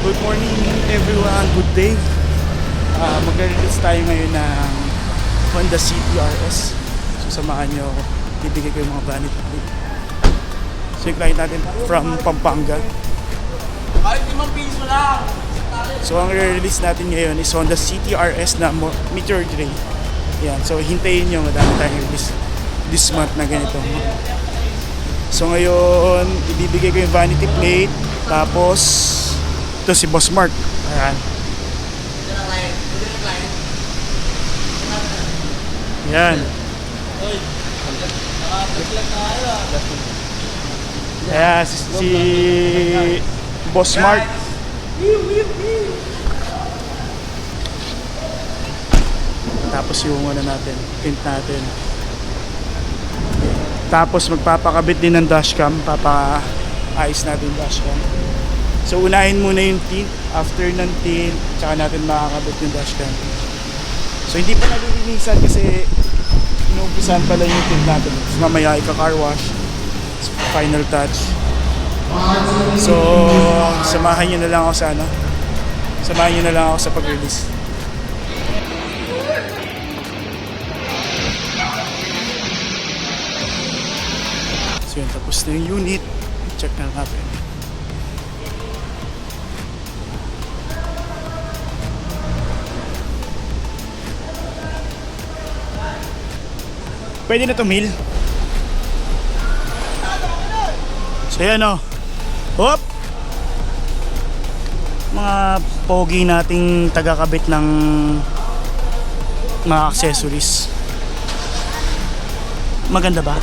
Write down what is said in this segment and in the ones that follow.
Good morning everyone, good day. Magre-release tayo ngayon ng Honda City RS. So samahan nyo ako, bibigay ko yung mga vanity plate. So yung client natin from Pampanga. Kahit 5 piso lang. So ang re-release natin ngayon is Honda City RS na Meteor Gray. Yan, so hintayin nyo, madami tayong release this month na ganito. So ngayon, ibibigay ko yung vanity plate. Tapos ito si Boss Mark. Ayan. Yan. Ayan, si Boss Mark. Tapos yung ano natin, print natin. Tapos magpapakabit din ng dashcam, papaayos natin yung dashcam. So unahin muna yung tint, after ng tint, tsaka natin makakabit yung dashcam. So hindi pa nalilinisan kasi inuumpisan pala yung tint natin. So mamaya ika-car wash, final touch. So samahan nyo na lang ako sa ano, samahan nyo na lang ako sa pag-release. So yun, tapos na yung unit, check na natin. Pwede na to mil. So yan o. Hop! Mga pogi nating tagakabit ng mga accessories. Maganda ba?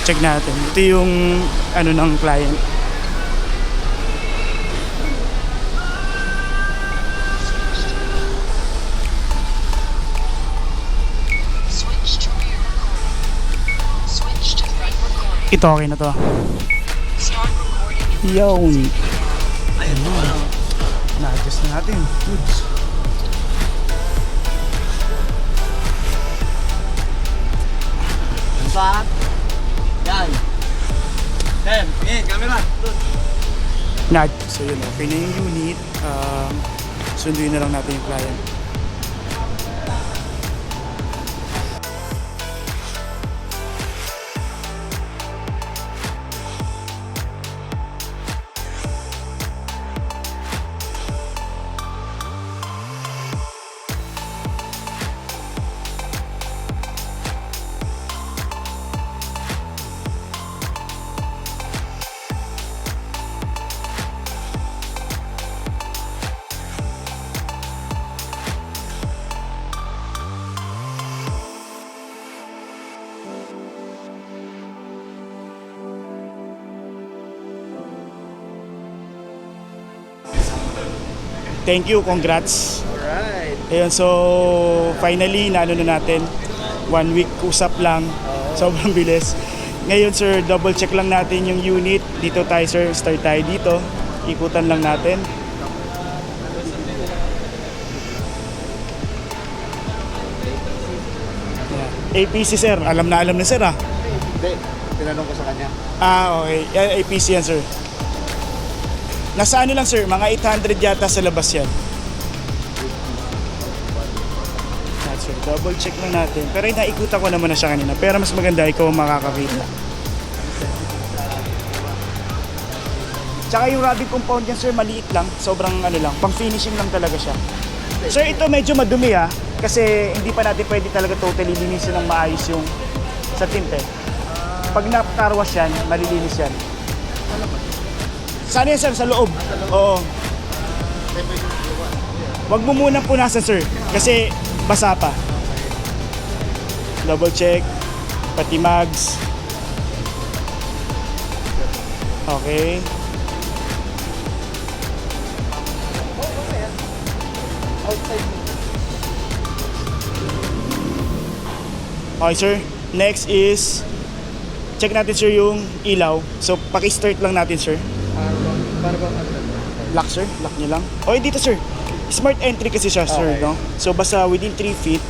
Check natin. Ito yung ano ng client. Ito okay na to. Yun. Ayun na. Na-adjust na natin. Goods. Sa yan. Ten, camera. So yun, okay na yung unit. Sunduin na lang natin yung client. Thank you, congrats. Alright. Ayun, so finally, naano na natin. 1 week usap lang. Sobrang bilis. Ngayon sir, double check lang natin yung unit. Dito tayo sir, start tayo dito. Ikutan lang natin. Yeah. APC sir, alam na sir ah. Hindi, tinanong ko sa kanya. Okay. APC yan sir. Nasa ano lang sir, mga 800 yata sa labas yan. That's sir, double check lang natin. Pero naikutan ko naman na siya kanina. Pero mas maganda ikaw makakakita. Tsaka yung rubbing compound yan sir, maliit lang. Sobrang ano lang, pang finishing lang talaga siya. Sir, ito medyo madumi ah. Kasi hindi pa natin pwede talaga totally linisin ng maayos yung sa tint eh. Pag na-car wash yan, malilinis yan. Sana yan sir, sa loob. Oo. Wag mo munang punasan sir, kasi basa pa. Double check, pati mags. Okay. Okay sir, next is check natin sir yung ilaw. So paki-start lang natin sir. Para bang Lock sir, lock nyo lang. Okay dito sir, smart entry kasi siya sir, Okay. no? So basta within 3 feet,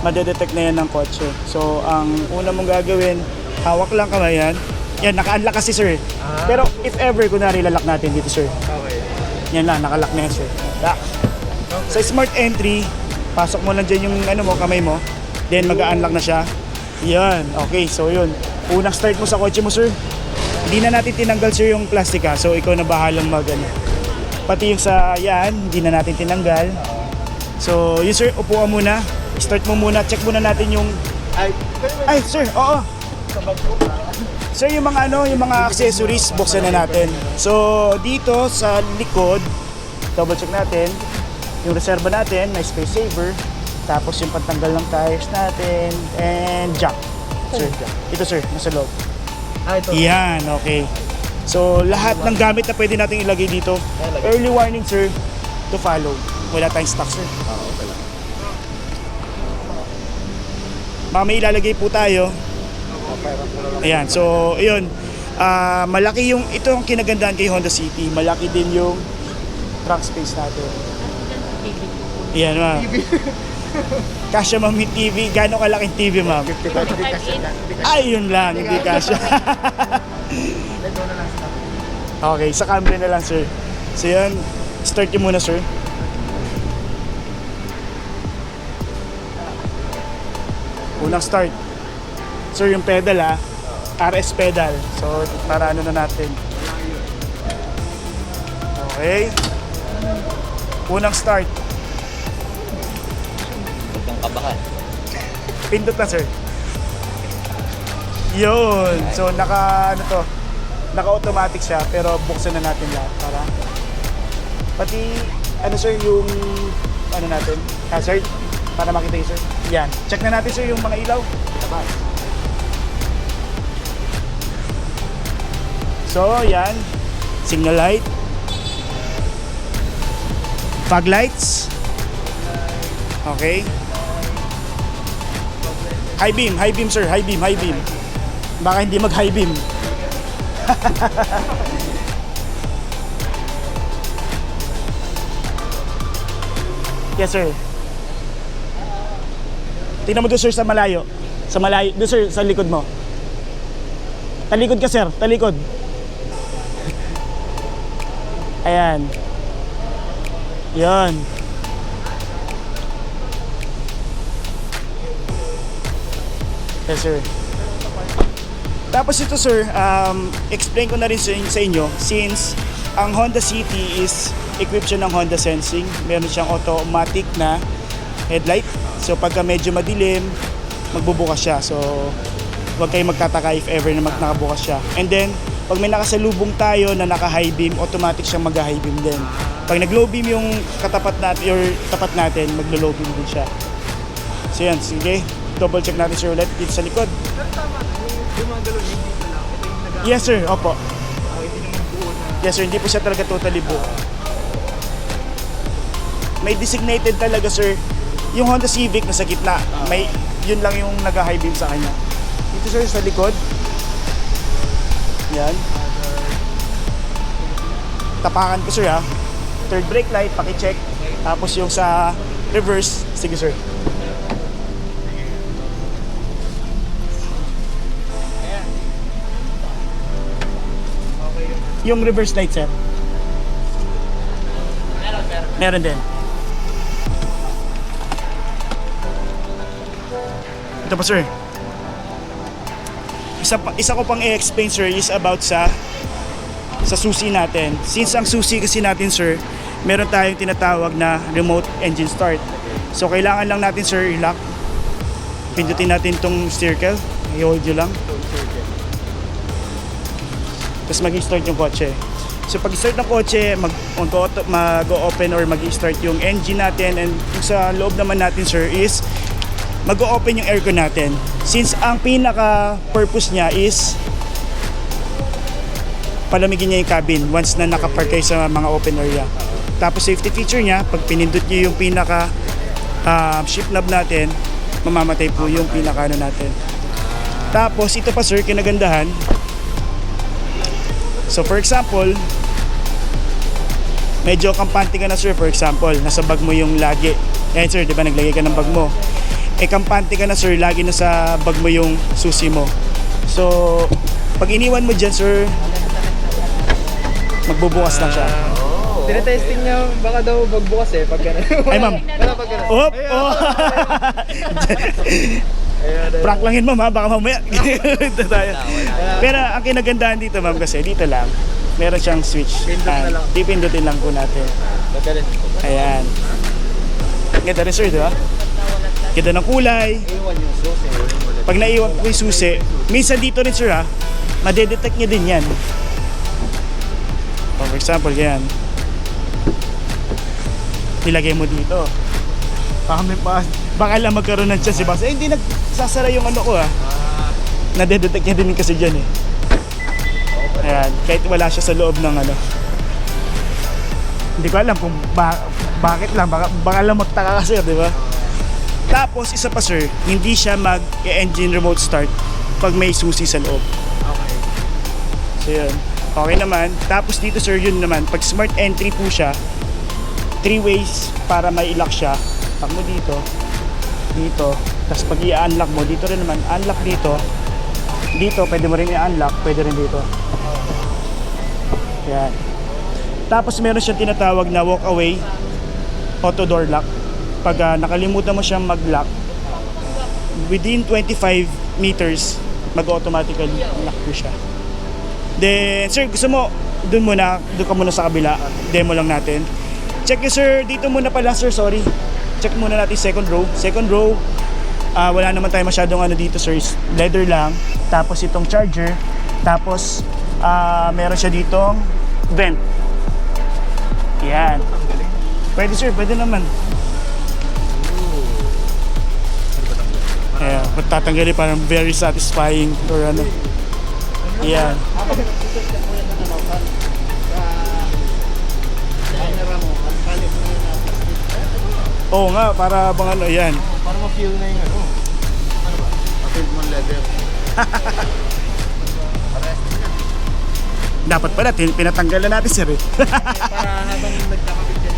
madedetect na yan ng kotse. So ang una mong gagawin, Hawak lang kamay yan. Yan, naka-unlock kasi sir. Pero if ever, kunwari lalak natin dito sir. Okay. Yan lang, nakalock na yan sir. Lock. Sa smart entry, pasok mo lang dyan yung ano mo, kamay mo. Then mag-unlock na siya. Yan, okay, so yun. Unang start mo sa kotse mo sir. Hindi na natin tinanggal sir yung plastic ha. So ikaw na bahalang ano. Pati yung sa yan, hindi na natin tinanggal. So yun sir, upo ka muna. Start mo muna, check muna natin yung... Ay sir, oo. Sir, yung mga yung mga accessories, buksan na natin. So dito sa likod, double check natin. Yung reserva natin, may space saver. Tapos yung pantanggal ng tires natin. And jack. Sir, ito sir, nasa loob. Ito. Yan, okay. So lahat ng gamit na pwede natin ilagay dito. Early warning sir, to follow. Wala tayong stock sir. Okay lang. Baka may ilalagay po tayo. Ayan, so ayun. Malaki yung, ito ang kinagandahan kay Honda City. Malaki din yung trunk space natin. Ayan ma'am. Kasya ma'am yung TV. Gano'ng kalaking TV ma'am? Ay, yun lang. Hindi kasya. Okay, sa Camry na lang sir. So yun, start nyo muna sir. Unang start. Sir, yung pedal RS pedal. So, para ano na natin. Okay. Unang start. Huwag kang kabahan. Pindot na sir. Yun. So, naka-automatic siya, pero buksan na natin lahat para pati, sir, yung natin, hazard, para makita yung sir. Yan. Check na natin sir yung mga ilaw. So, yan. Signal light. Fog lights. Okay. High beam sir, high beam. Baka hindi mag high beam. Yes sir. Tingnan mo doon sir sa malayo. Doon sir, sa likod mo. Talikod ka sir, talikod. Ayan. Yan. Yes sir. Tapos ito sir, explain ko na rin sa inyo, since ang Honda City is equipped siya ng Honda Sensing. Meron siyang automatic na headlight. So pagka medyo madilim, magbubukas siya. So huwag kayong magtataka if ever na nakabukas siya. And then, pag may nakasalubong tayo na naka-high beam, automatic siyang mag-high beam din. Pag nag-low beam yung katapat natin, or tapat natin, maglo-low beam din siya. So yan, sige. Double check natin sir ulit dito sa likod. Yes sir, opo. Yes sir, hindi po siya talaga totally buo. May designated talaga sir. Yung Honda Civic na sa gitna, may yun lang yung nag-high beam sa kanya. Dito sir sa likod. Yan. Tapakan ko sir ha. Third brake light, paki-check. Tapos yung sa reverse, sige sir. Yung reverse light sir. Meron din. Ito pa sir. Isa ko pang i-explain sir is about sa susi natin. Since ang susi kasi natin sir, meron tayong tinatawag na remote engine start. So kailangan lang natin sir i-lock. Pindutin natin tong circle. I-hold nyo lang. Tapos mag-start yung kotse. So pag start ng kotse, mag-open or mag-start yung engine natin, and yung sa loob naman natin sir is mag-open yung aircon natin. Since ang pinaka-purpose niya is palamigin niya yung cabin once na nakapark kayo sa mga open area. Tapos safety feature niya, pag pinindot niyo yung pinaka shift knob natin, mamamatay po yung pinaka natin. Tapos ito pa sir, kinagandahan. So for example, medyo kampante ka na sir, for example, nasa bag mo yung lagi. Yan sir, di ba naglagay ka ng bag mo? Kampante ka na sir, lagi na sa bag mo yung susi mo. So, pag iniwan mo dyan, sir, magbubukas lang siya. Tinetesting niya, baka daw magbukas eh, pag gano'n. Ay, ma'am. Wala pag gano'n. Op! Oh. Prank langin, ma'am, ha? Baka mamaya. Ito tayo. Pero ang kinagandahan dito, ma'am, kasi dito lang, meron siyang switch. Pindot na lang. Pipindutin lang po natin. Pag gano'n. Ayan. Ganda rin, sir, di ba? Ganda ng kulay. Iwan yung susi. Pag naiwan po yung susi, minsan dito rin, sir, ha? Madedetect niya din yan. For example, yan. Ilagay mo dito. Baka lang magkaroon ng chance si boss. Eh, hindi nagsasara yung ano ko, ha? Nadedetect niya din kasi dyan, eh. Ayan, kahit wala siya sa loob ng ano. Hindi ko alam kung bakit lang. Baka lang magtaka kasi, di ba? Tapos, isa pa, sir, hindi siya mag-engine remote start pag may susi sa loob. Okay. So, yun. Okay naman. Tapos dito, sir, yun naman. Pag smart entry po siya, 3 ways para may i-lock siya. Pag mo dito, dito. Tapos pag i-unlock mo, dito rin naman. Unlock dito. Dito, pwede mo rin i-unlock. Pwede rin dito. Yan. Tapos meron siyang tinatawag na walk away auto door lock. Pag nakalimutan mo siyang mag-lock, within 25 meters, mag-automatically lock po siya. Then, sir, gusto mo, doon ka muna sa kabila. Demo lang natin. Check nyo, sir, dito muna pala, sir, sorry. Check muna natin second row. Second row, wala naman tayo masyadong ano dito, sir. Leather lang. Tapos itong charger. Tapos, meron siya ditong vent. Yan. Pwede, sir, pwede naman. Ayan, tatanggalin parang very satisfying or ano. Yan. Oo nga, para bang ano, yan. Para ma-feel na yung ano. Ano ba? Ma-feel mo leather. Dapat pala, pinatanggal na natin, sir. Para habang nagkakapit dyan.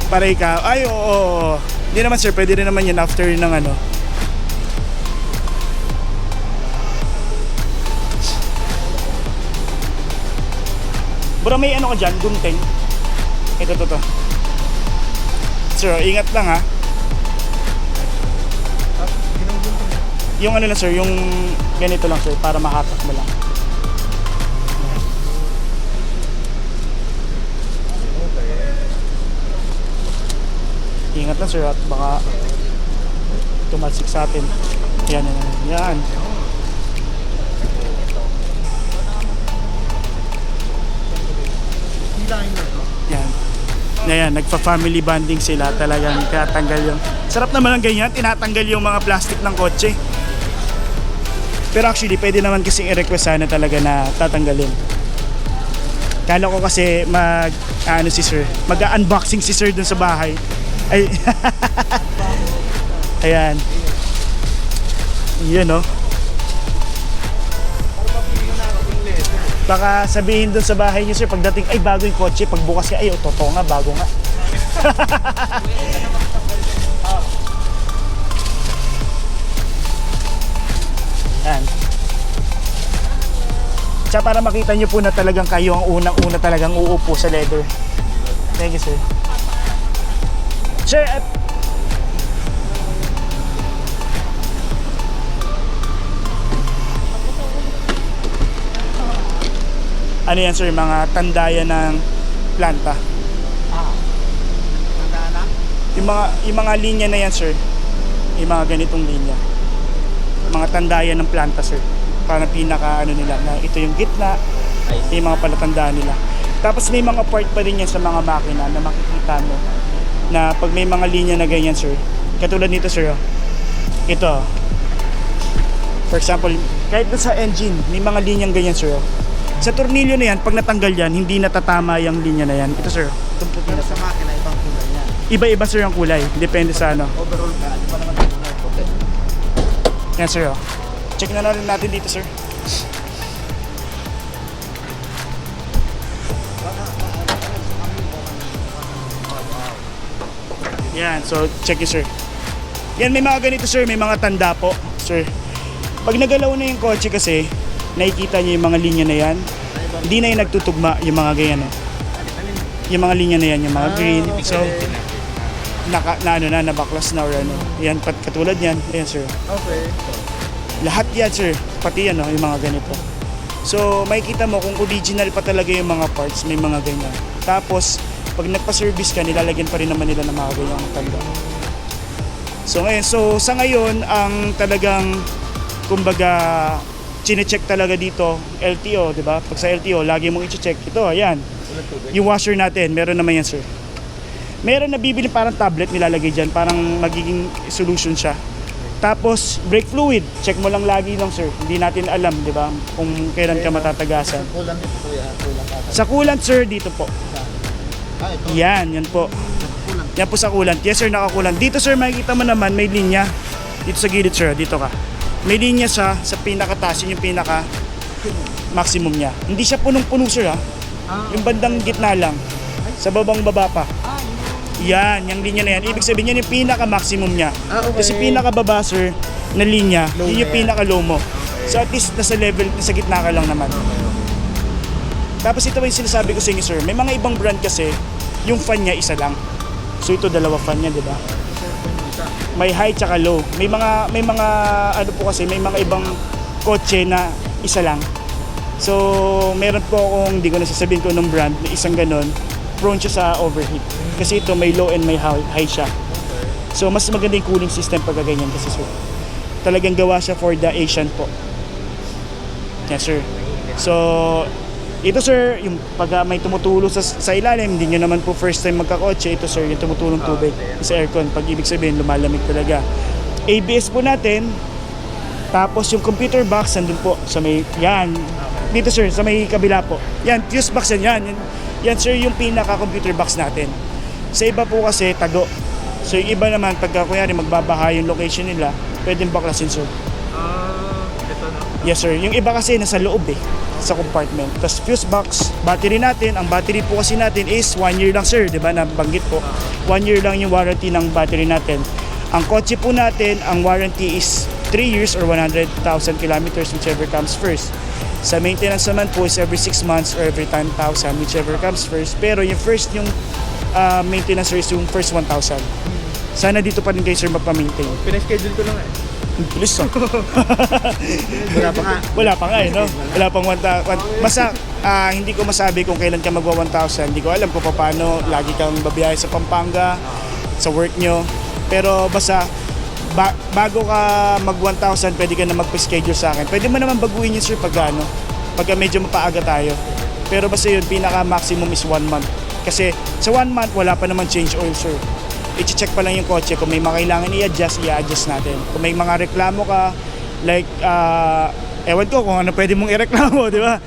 Para ikaw, ay oo. Hindi naman, sir, pwede rin naman yan after ng ano. Bro, may ano ka dyan, gunting. Ito. Sir, ingat lang, ha. Yung ano lang, sir, yung ganito lang, sir, para mahatak mo lang. Ingat lang, sir, at baka tumalsik sa atin. Yan. Yan. Ayan, nagpa-family bonding sila, talagang tinatanggal yung... Sarap naman ang ganyan, tinatanggal yung mga plastic ng kotse. Pero actually, pwede naman kasi i-request sana talaga na tatanggalin. Kala ko kasi mag-unboxing si sir dun sa bahay. Ay, ayan. Yan, no? Baka sabihin dun sa bahay niyo, sir, pagdating, ay, bago yung kotse. Pagbukas ka, ay, totoo nga, bago nga. Yan. Tsaka para makita nyo po na talagang kayo ang unang-una talagang uupo sa leather. Thank you, sir. Sir, at ano yan, sir, mga tandayan ng planta. Yung mga linya na yan, sir, yung mga ganitong linya, mga tandayan ng planta, sir, para pinaka ano nila, na ito yung gitna, yung mga palatandaan nila. Tapos may mga part pa rin yan sa mga makina na makikita mo na pag may mga linya na ganyan, sir, katulad nito, sir, ito, for example, kahit sa engine may mga linyang ganyan, sir. Sa tornilyo na yan, pag natanggal yan, hindi natatama yung linya na yan. Ito, sir. Pero sa makina, ibang kulay yan. Iba-iba, sir, yung kulay. Depende sa ano. Overall ka, di ba naman yung kulay? Okay. Yan, sir. Check na rin natin dito, sir. Yan, so check yun, sir. Yan, may mga ganito, sir. May mga tanda po, sir. Pag nagalaw na yung kotse kasi, nakikita niyo yung mga linya na yan. Hindi na yung nagtutugma yung mga ganyan. Yung mga linya na yan, yung mga green. So, nabaklas na or ano. Yan, katulad yan. Ayan, sir. Okay. Lahat yan, sir. Pati yan, yung mga ganito. So, makikita mo kung original pa talaga yung mga parts, may mga ganyan. Tapos, pag nagpa-service ka, nilalagyan pa rin naman nila ng mga ganyang tanda. So, ngayon, sa ngayon, ang talagang, kumbaga, chine-check talaga dito, LTO, di ba? Pag sa LTO, lagi mong i-check. Ito, ayan. Yung washer natin, meron naman yan, sir. Meron na bibili parang tablet nilalagay dyan, parang magiging solution siya. Tapos, brake fluid, check mo lang lagi lang, sir. Hindi natin alam, di ba, kung kailan ka matatagasan. Kulang ito kuya, kulang ata. Sa coolant, sir, dito po. Ito. Yan po. Kulang. Yan po sa coolant. Yes, sir, nakakulant. Dito, sir, makikita mo naman, may linya. Dito sa gilid, sir, dito ka. May linya siya sa pinakataas, yun yung pinaka maximum niya. Hindi siya punong-puno, sir, ha. Yung bandang gitna lang. Sa babang baba pa. Yan, yung linya na yan. Ibig sabihin yan yung pinaka-maximum niya. Okay. Kasi pinaka-baba, sir, na linya, Low yun yung na yan. pinaka-low mo. So at least nasa level, nasa gitna ka lang naman. Tapos ito yung sinasabi ko sa inyo, sir. May mga ibang brand kasi, yung fan niya isa lang. So ito dalawa fan niya, di ba? May high tsaka low. May mga ano po kasi, may mga ibang kotse na isa lang. So meron po akong, hindi ko na sasabihin ko ng brand, na isang ganon, prone siya sa overheat. Kasi ito may low and may high siya. So mas maganda yung cooling system pag ganyan kasi, sir. Talagang gawa siya for the Asian po. Yes, sir. So ito, sir, yung pag may tumutulo sa ilalim, hindi nyo naman po first time magkakotse. Ito, sir, yung tumutulong tubig sa aircon. Pag ibig sabihin, lumalamig talaga. ABS po natin. Tapos yung computer box, nandun po sa may, yan. Dito, sir, sa may kabila po. Yan, fuse box yan. Yan, sir, yung pinaka-computer box natin. Sa iba po kasi, tago. So yung iba naman, pagka kunyari magbabaha yung location nila, pwedeng baklasin, sir. Ito na. Yes, sir. Yung iba kasi nasa loob sa compartment. Tapos fuse box, battery natin, ang battery po kasi natin is 1 year lang, sir, di ba? Nabanggit po. 1 year lang yung warranty ng battery natin. Ang kotse po natin, ang warranty is 3 years or 100,000 kilometers, whichever comes first. Sa maintenance naman po is every 6 months or every 10,000, whichever comes first. Pero yung first yung maintenance is yung first 1,000. Sana dito pa rin kayo, sir, magpa-maintain. Pinaschedule ko lang Bilis, no? Wala pa nga. Wala pa nga, no? Wala pang 1,000. Basta, hindi ko masabi kung kailan ka magwa 1,000. Hindi ko alam kung paano lagi kang babiyahe sa Pampanga, sa work nyo. Pero basta, bago ka mag 1,000, pwede ka na magpa-schedule sa akin. Pwede mo naman baguhin yun, sir, pagka medyo mapaaga tayo. Pero basta yun, pinaka-maximum is 1 month. Kasi sa 1 month, wala pa naman change oil, sir. I-check pa lang yung kotse. Kung may mga kailangan i-adjust natin. Kung may mga reklamo ka, like, ewan ko kung ano pwede mong ireklamo, di ba?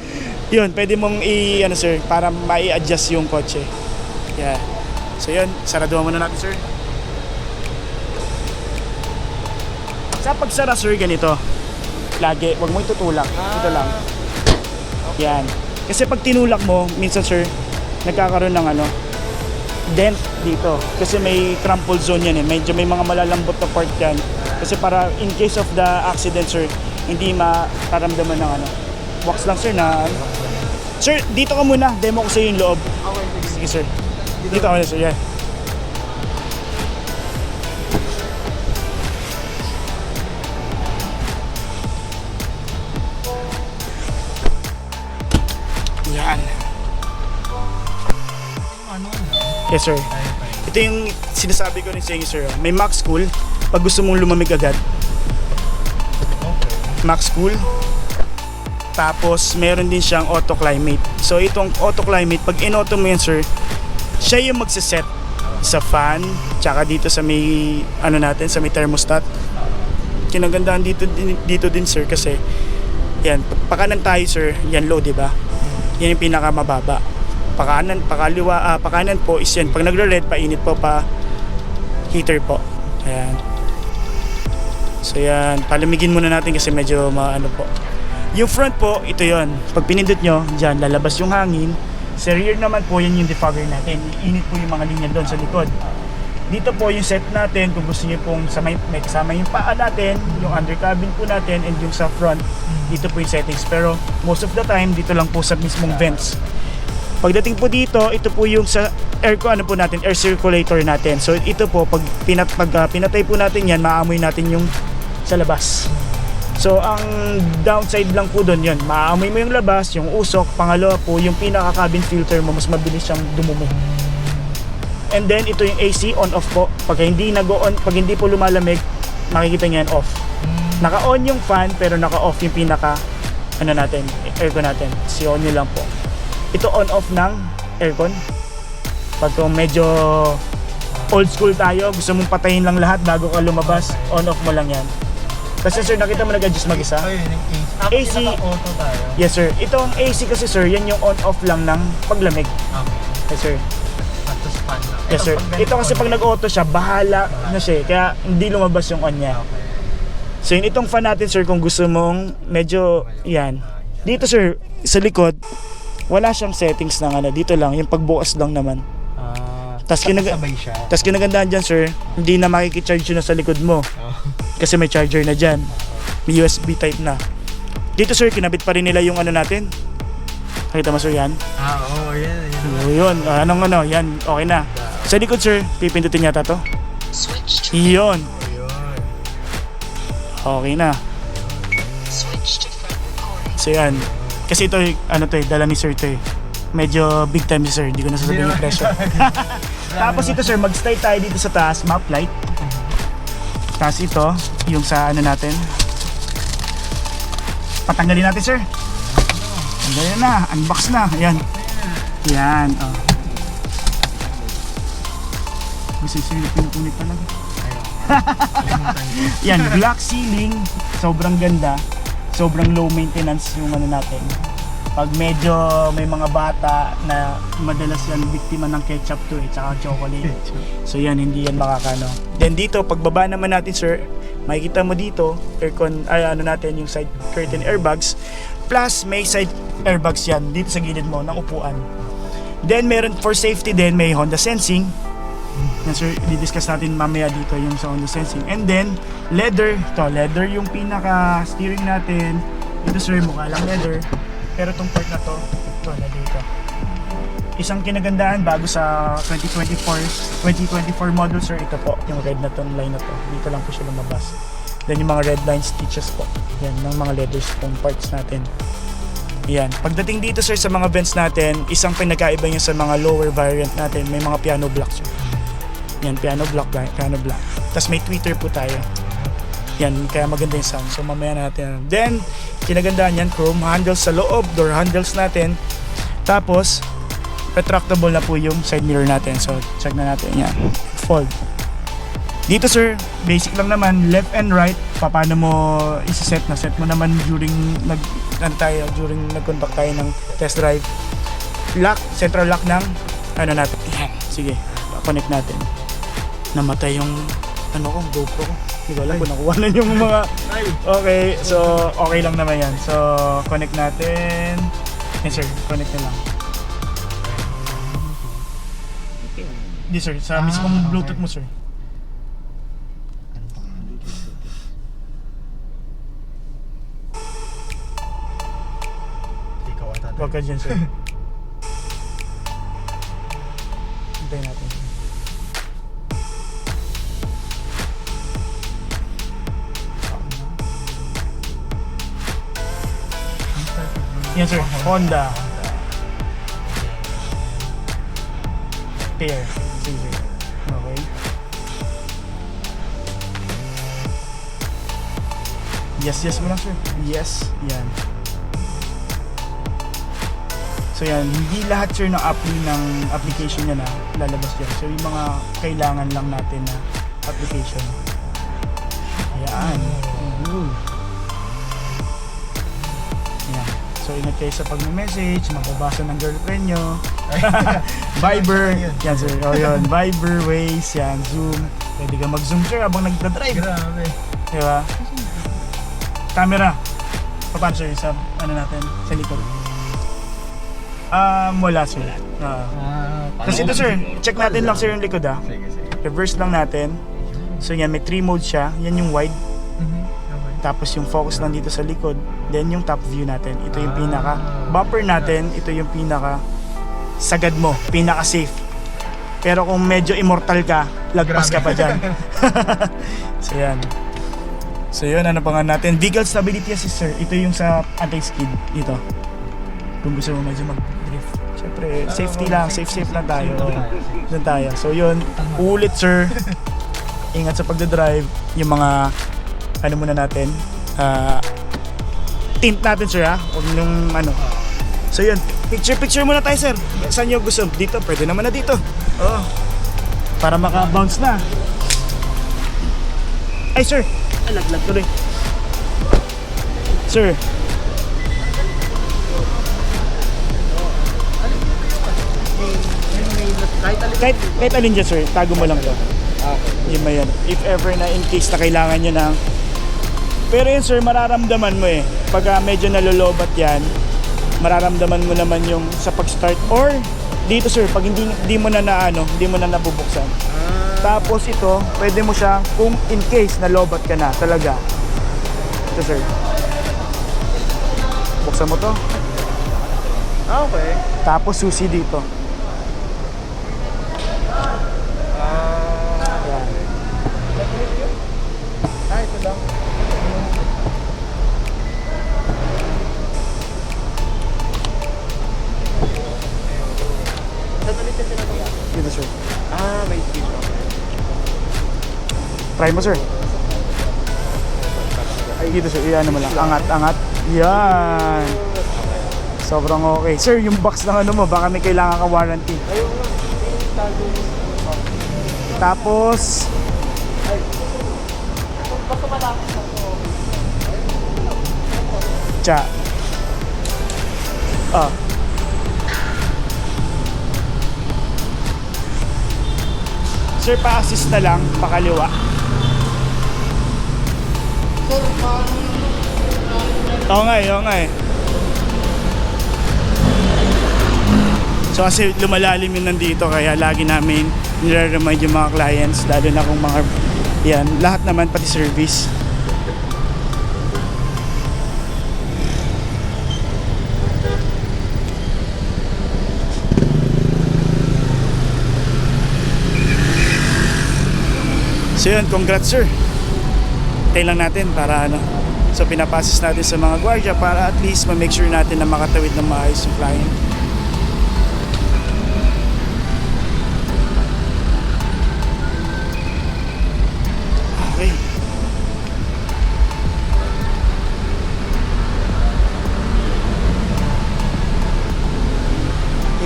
Yun, pwede mong sir, para mai-adjust yung kotse. Yeah. So yun, saraduhan muna natin, sir. Sa pagsara, sir, ganito. Lagi, wag mo itutulak. Ito lang. Yan. Kasi pag tinulak mo, minsan, sir, nagkakaroon ng dent dito. Kasi may crumple zone yan Medyo may mga malalambot na part yan. Kasi para in case of the accident, sir, hindi makaramdaman ng wax lang, sir, na Sir, dito ka muna. Demo ko sa iyo yung loob. Okay, Sige, sir. Dito ka muna, sir. Yeah. Yan. Yes, sir. Ito yung sinasabi ko rin sa inyo, sir. May Max Cool. Pag gusto mong lumamig agad. Max Cool. Tapos, meron din siyang Auto Climate. So, itong Auto Climate, pag in-auto mo yan, sir, siya yung magsiset sa fan, tsaka dito sa may, natin, sa may thermostat. Kinagandaan dito din, sir, kasi, yan, pakanan tayo, sir, yan low, diba? Yan yung pinakamababa. Pakanan po is yan. Pag nagre-red, painit po pa heater po. Ayan. So yan, palamigin muna natin kasi medyo po. Yung front po, ito yon. Pag pinindot nyo, dyan, lalabas yung hangin. Sa rear naman po, yan yung defogger natin. Iinit po yung mga linya doon sa likod. Dito po yung set natin, kung gusto niyo pong may kasama yung paa natin, yung under cabin po natin, and yung sa front, dito po yung settings. Pero most of the time, dito lang po sa mismong vents. Pagdating po dito, ito po yung sa air circulator natin. So ito po, pag pinatay po natin yan, maamoy natin yung sa labas. So ang downside lang po doon yun, maamoy mo yung labas, yung usok. Pangalawa po, yung pinaka cabin filter mo, mas mabilis siyang dumumi. And then ito yung AC on off po. Pag hindi pag hindi po lumalamig, makikita niyo yan off. Naka-on yung fan pero naka-off yung pinaka aircon natin. Si-on niyo lang po. Ito on off ng aircon. Pag medyo old school tayo, gusto mong patayin lang lahat bago ka lumabas, on off mo lang yan. Kasi sir, nakita mo nag-adjust mag-isa? Ayun, yung AC. Naka-auto tayo. Yes sir. Ito ang AC kasi sir, yan yung on off lang ng paglamig. Okay. Yes sir. At to span lang. Yes sir. Ito kasi pag nag-auto siya, bahala na siya eh. Kaya hindi lumabas yung on niya. Okay. So yun itong fan natin sir, kung gusto mong medyo yan. Dito sir, sa likod, wala siyang settings ng dito lang, yung pagbukas lang naman. Tas sabay siya. Tas kinagandaan dyan sir, hindi na makikicharge yun na sa likod mo. Kasi may charger na dyan. May USB type na. Dito sir, kinabit pa rin nila yung natin. Nakita mo sir yan? Oo, yan. So, yun, yan, okay na. Sa likod sir, pipindutin yata to. Switch to Yun, Ayun. okay na. switch to front recording. So yan. Kasi ito, dala ni sir ito eh. Medyo big time si sir, hindi ko na sasabihin yung presyo. Tapos ito sir, mag-stay tayo dito sa taas, map light. Tapos ito, yung sa natin. Patanggalin natin sir. Tanggalin na, unbox na. Ayan. Yan, oh. Kasi sir, pinupunit talaga. Yan, black ceiling. Sobrang ganda. Sobrang low maintenance yung natin. Pag medyo may mga bata na madalas yan biktima ng ketchup to tsaka chocolate. So yan, hindi yan makakano. Then dito, pagbaba naman natin sir, makikita mo dito, aircon, natin yung side curtain airbags. Plus, may side airbags yan dito sa gilid mo ng upuan. Then meron for safety din, may Honda Sensing. Yan sir, i-discuss natin mamaya dito yung sa Honda Sensing. And then, leather yung pinaka steering natin. Ito sir, mukha lang leather. Pero itong part na to leather ito. Isang kinagandaan bago sa 2024 model sir, ito po, yung red na tong line na to. Dito lang po siya lumabas. Then yung mga red line stitches po. Yan, ng mga leathers pong parts natin. Yan. Pagdating dito sir sa mga vents natin, isang pinagkaiba niya sa mga lower variant natin, may mga piano block sir. Yan, piano block. Tapos may tweeter po tayo. Yan, kaya maganda yung sound. So mamaya natin. Then, kinagandaan yan, chrome handles sa loob, door handles natin. Tapos, retractable na po yung side mirror natin. So, check na natin yan. Fold. Dito sir, basic lang naman, left and right. Paano mo isi-set na? Set mo naman during nag-conduct tayo ng test drive. Lock, central lock ng natin. Yan, sige, connect natin. Namatay yung GoPro ko. Hindi ko alam kung nakuha na yung mga... Okay, so okay lang naman yan. So, connect natin. Yes sir, connect na lang. Yes sir, sa mismong Bluetooth mo sir. Huwag ka dyan sir. Hintayin natin. Yan sir, Honda. Pair. Sige sir. Okay. Yes mo lang sir. Yes. Yan. So yan, hindi lahat sir ng application niya na lalabas dyan. So yung mga kailangan lang natin na application. Yan. Yan. So ingat kayo sa pag-message, mababasa ng girlfriend nyo. Viber. Yan sir. O yun, Viber, Waze, yan, Zoom. Pwede ka mag-zoom sir habang nagdadrive. Grabe. Diba? Camera. Paano sir sa natin? Sa likod. Wala sir. Kasi ito sir, check natin lang sir yung likod Sige. reverse lang natin. So yan, may 3 modes siya. Yan yung wide. Okay. Tapos yung focus lang dito sa likod. Then yung top view natin. Ito yung pinaka bumper natin. Ito yung pinaka sagad mo. Pinaka safe. Pero kung medyo immortal ka, lagpas ka pa dyan. So yan. So yun, ano pa nga natin? Vehicle stability assist, sir. Ito yung sa anti-skid. Dito. Kung gusto mo medyo mag-drift. Siyempre, safety lang. Safe lang tayo. Doon tayo. So yun, ulit sir. Ingat sa pagdadrive. Yung mga, ano muna natin, tint natin sir ha. Huwag nung ano. So yun, picture muna tayo sir. Saan nyo gusto? Dito, pwede naman na dito. Oo. Para maka-bounce na. Ay sir, ay laglag tuloy. Sir. Kahit alin dyan sir, tago mo lang to. Okay. Yun ba yan? If ever na in case na kailangan nyo ng... Pero yun sir, mararamdaman mo eh. Pagka medyo nalolobat yan, mararamdaman mo naman yung sa pag-start. Or dito sir, pag hindi mo na hindi mo na nabubuksan. Tapos ito, pwede mo siya, kung in case nalobat ka na talaga. Ito sir. Buksan mo to. Okay. Tapos susi dito. Yan. Ito lang. Dito sir. May speed. Try mo sir. Ay, dito sir. Iyan mo lang. Angat. Yan. Sobrang okay. Sir, yung box ng ano mo, baka may kailangan ka warranty. Tapos, tsa. Sir, pa-assist na lang, pakaliwa. Oo nga eh. So kasi lumalalim yun nandito, kaya lagi namin nire-remind yung mga clients, lalo na kung mga, yan, lahat naman pati service. So yun, congrats sir. Tayo lang natin para ano. So pinapasis natin sa mga gwardiya para at least ma-make sure natin na makatawid ng maayos yung client. Okay.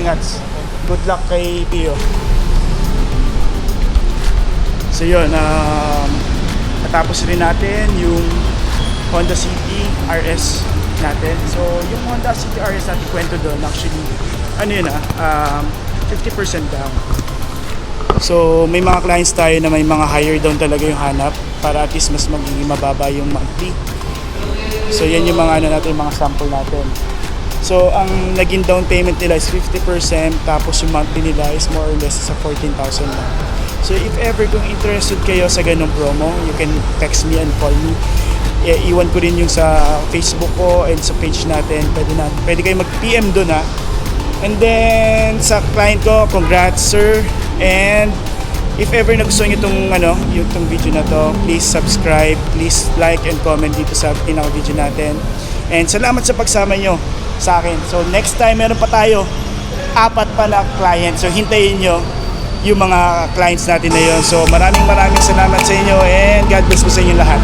Ingat. Good luck kay Pio. So yun, natapos rin natin yung Honda City RS natin. So yung Honda City RS natin, kwento doon actually, ano yun 50% down. So may mga clients tayo na may mga higher down talaga yung hanap para at least mas magiging mababa yung monthly. So yan yung mga ano natin, mga sample natin. So ang naging down payment nila is 50%, tapos yung monthly nila is more or less sa 14,000 lang. So if ever kung interested kayo sa ganong promo, you can text me and call me. Iwan ko rin yung sa Facebook ko and sa page natin. Pwede kayo mag-PM doon ha. And then sa client ko, congrats sir. And if ever nagustuhan nyo itong video na to, please subscribe, please like and comment dito sa pinaka-video natin. And salamat sa pagsama nyo sa akin. So next time meron pa tayo 4 pa na client. So hintayin nyo yung mga clients natin na yun. So maraming salamat sa inyo and God bless po sa inyo lahat.